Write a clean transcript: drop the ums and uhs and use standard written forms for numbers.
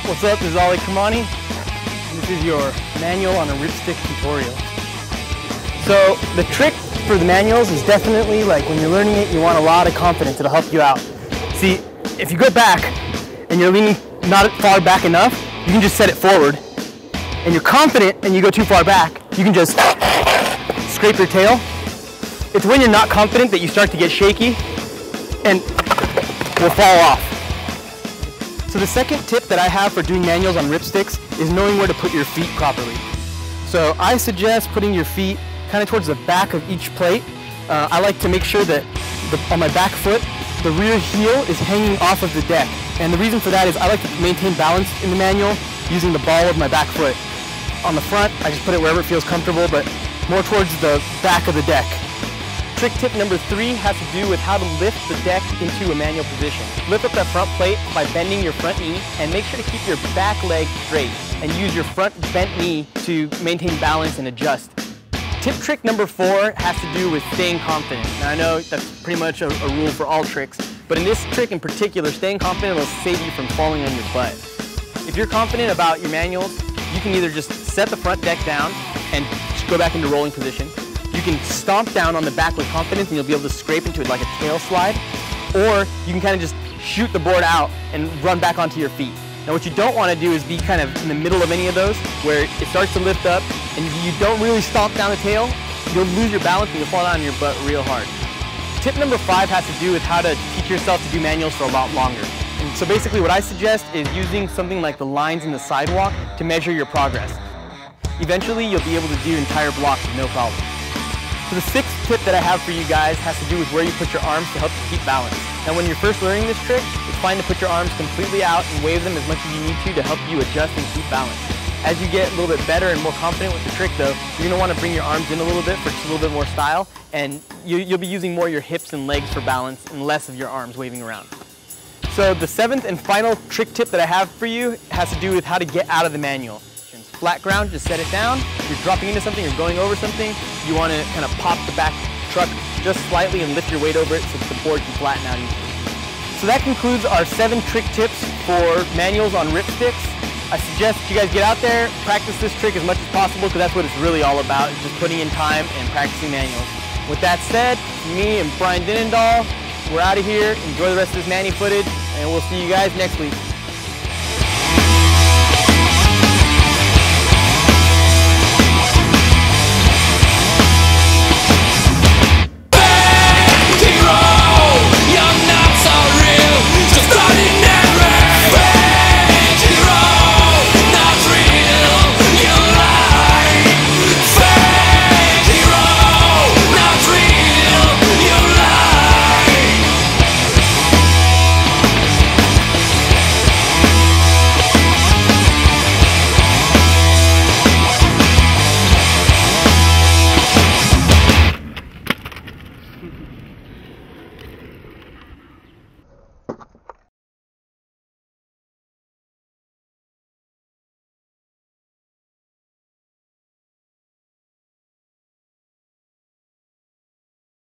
What's up, this is Ali Kermani. This is your manual on a RipStik tutorial. So the trick for the manuals is definitely like when you're learning it, you want a lot of confidence. It'll help you out. See, if you go back and you're leaning not far back enough, you can just set it forward. And you're confident and you go too far back, you can just scrape your tail. It's when you're not confident that you start to get shaky and will fall off. So the second tip that I have for doing manuals on RipStiks is knowing where to put your feet properly. So I suggest putting your feet kind of towards the back of each plate. I like to make sure that on my back foot, the rear heel is hanging off of the deck. And the reason for that is I like to maintain balance in the manual using the ball of my back foot. On the front, I just put it wherever it feels comfortable, but more towards the back of the deck. Trick tip number 3 has to do with how to lift the deck into a manual position. Lift up that front plate by bending your front knee and make sure to keep your back leg straight and use your front bent knee to maintain balance and adjust. Tip trick number 4 has to do with staying confident. Now I know that's pretty much a rule for all tricks, but in this trick in particular, staying confident will save you from falling on your butt. If you're confident about your manuals, you can either just set the front deck down and just go back into rolling position. You can stomp down on the back with confidence and you'll be able to scrape into it like a tail slide, or you can kind of just shoot the board out and run back onto your feet. Now what you don't want to do is be kind of in the middle of any of those where it starts to lift up and you don't really stomp down the tail, you'll lose your balance and you'll fall down on your butt real hard. Tip number 5 has to do with how to teach yourself to do manuals for a lot longer. And so basically what I suggest is using something like the lines in the sidewalk to measure your progress. Eventually you'll be able to do entire blocks with no problem. So the 6th tip that I have for you guys has to do with where you put your arms to help you keep balance. Now when you're first learning this trick, it's fine to put your arms completely out and wave them as much as you need to help you adjust and keep balance. As you get a little bit better and more confident with the trick though, you're going to want to bring your arms in a little bit for just a little bit more style, and you'll be using more your hips and legs for balance and less of your arms waving around. So the 7th and final trick tip that I have for you has to do with how to get out of the manual. Flat ground, just set it down. If you're dropping into something or going over something, you want to kind of pop the back truck just slightly and lift your weight over it so that the board can flatten out easily. So that concludes our 7 trick tips for manuals on RipStiks. I suggest you guys get out there, practice this trick as much as possible because that's what it's really all about, just putting in time and practicing manuals. With that said, me and Dinnendahl, we're out of here. Enjoy the rest of this mani footage and we'll see you guys next week.